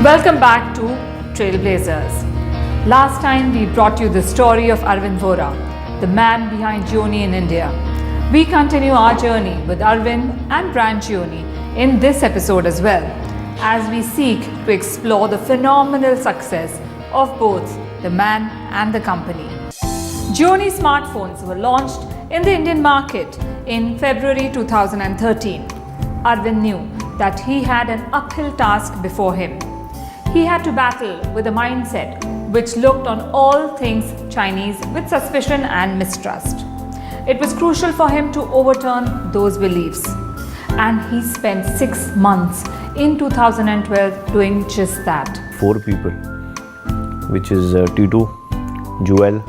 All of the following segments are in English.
Welcome back to Trailblazers. Last time we brought you the story of Arvind Vora, the man behind Xiaomi in India. We continue our journey with Arvind and brand Xiaomi in this episode as well, as we seek to explore the phenomenal success of both the man and the company. Xiaomi smartphones were launched in the Indian market in February 2013. Arvind knew that he had an uphill task before him. He had to battle with a mindset which looked on all things Chinese with suspicion and mistrust. It was crucial for him to overturn those beliefs, and he spent 6 months in 2012 doing just that. 4 people, which is T2, Joel,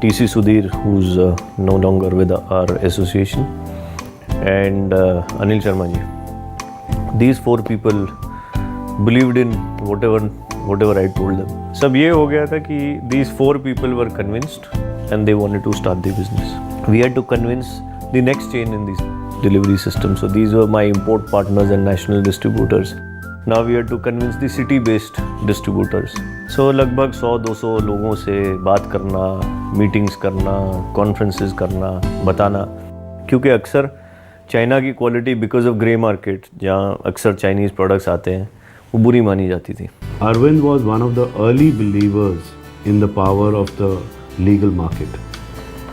TC Sudhir, who's no longer with our association, and Anil Sharma ji. These 4 people believed in whatever I told them. सब ये हो गया था कि these 4 people were convinced and they wanted to start the business. We had to convince the next chain in this delivery system. So these were my import partners and national distributors. Now we had to convince the city-based distributors. So लगभग 100-200 लोगों से बात करना, meetings करना, conferences करना, बताना, क्योंकि अक्सर चाइना की quality because of grey market जहाँ अक्सर चाइनीज़ प्रोडक्ट्स आते हैं वो बुरी मानी जाती थी. Arvind was one of the early believers in the power of the legal market,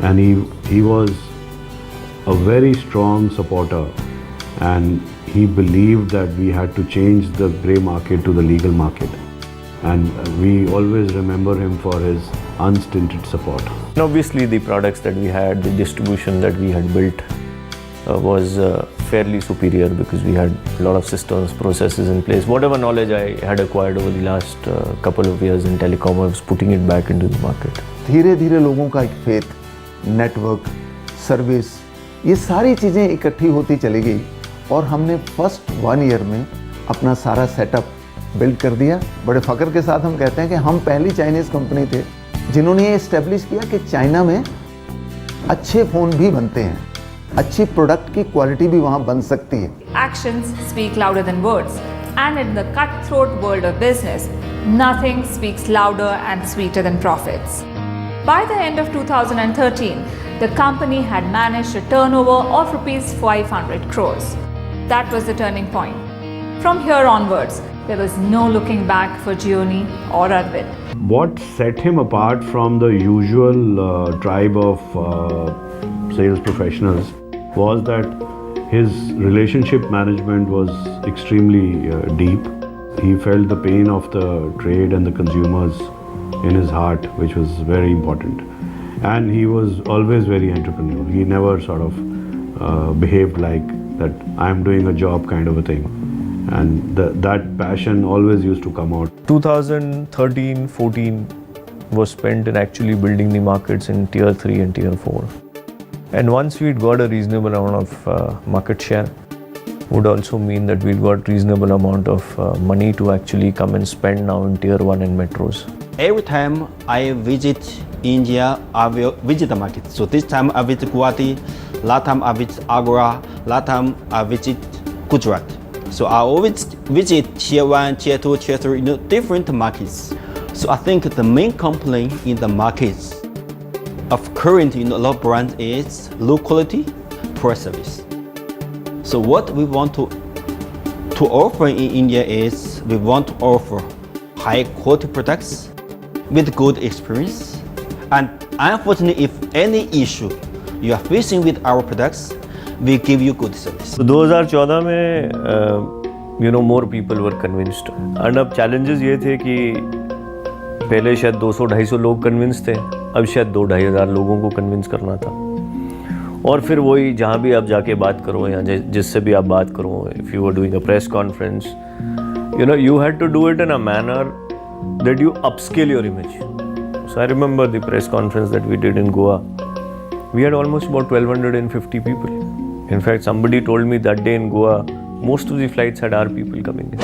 and he was a very strong supporter, and he believed that we had to change the grey market to the legal market, and we always remember him for his unstinted support. And obviously the products that we had, the distribution that we had built was fairly superior because we had a lot of systems, processes in place. Whatever knowledge I had acquired over the last couple of years in telecom, I was putting it back into the market. धीरे धीरे लोगों का एक faith, network, service, ये सारी चीज़ें इकट्ठी होती चली गई और हमने फर्स्ट 1 ईयर में अपना सारा सेटअप बिल्ड कर दिया. बड़े फ़ख्र के साथ हम कहते हैं कि हम पहली चाइनीज़ कंपनी थे जिन्होंने ये इस्टेब्लिश किया कि चाइना में अच्छे फ़ोन भी बनते हैं, अच्छी प्रोडक्ट की क्वालिटी भी वहाँ बन सकती है. Actions speak louder than words, and in the cutthroat world of business, nothing speaks louder and sweeter than profits. By the end of 2013, the company had managed a turnover of rupees 500 crores. That was the turning point. From here onwards, there was no looking back for Xiaomi or Arvind. What set him apart from the usual tribe of sales professionals was that his relationship management was extremely deep. He felt the pain of the trade and the consumers in his heart, which was very important. And he was always very entrepreneurial. He never sort of behaved like that I'm doing a job kind of a thing. And that passion always used to come out. 2013-14 was spent in actually building the markets in tier 3 and tier 4. And once we'd got a reasonable amount of market share, would also mean that we'd got reasonable amount of money to actually come and spend now in tier 1 and metros. Every time I visit India, I will visit the market. So this time I visit Guwahati, last time I visit Agra, last time I visit Gujarat. So I always visit tier 1, tier 2, tier 3, different markets. So I think the main complaint in the markets of current a lot of brands is low quality, poor service. So what we want to offer in India is we want to offer high quality products with good experience. And unfortunately, if any issue you are facing with our products, we give you good service. So 2014 में more people were convinced. And अब challenges ये थे कि पहले शायद 200-250 लोग convince थे, अब शायद 2,000-2,500 लोगों को कन्विंस करना था. और फिर वही जहाँ भी आप जाके बात करो या जिससे भी आप बात करो, if you were doing a press conference, you had to do it in a manner that you upscale your image. So I remember the press conference that we did in Goa. We had almost about 1,250 people. In fact, somebody told me that day in Goa, most of the flights had our people coming in.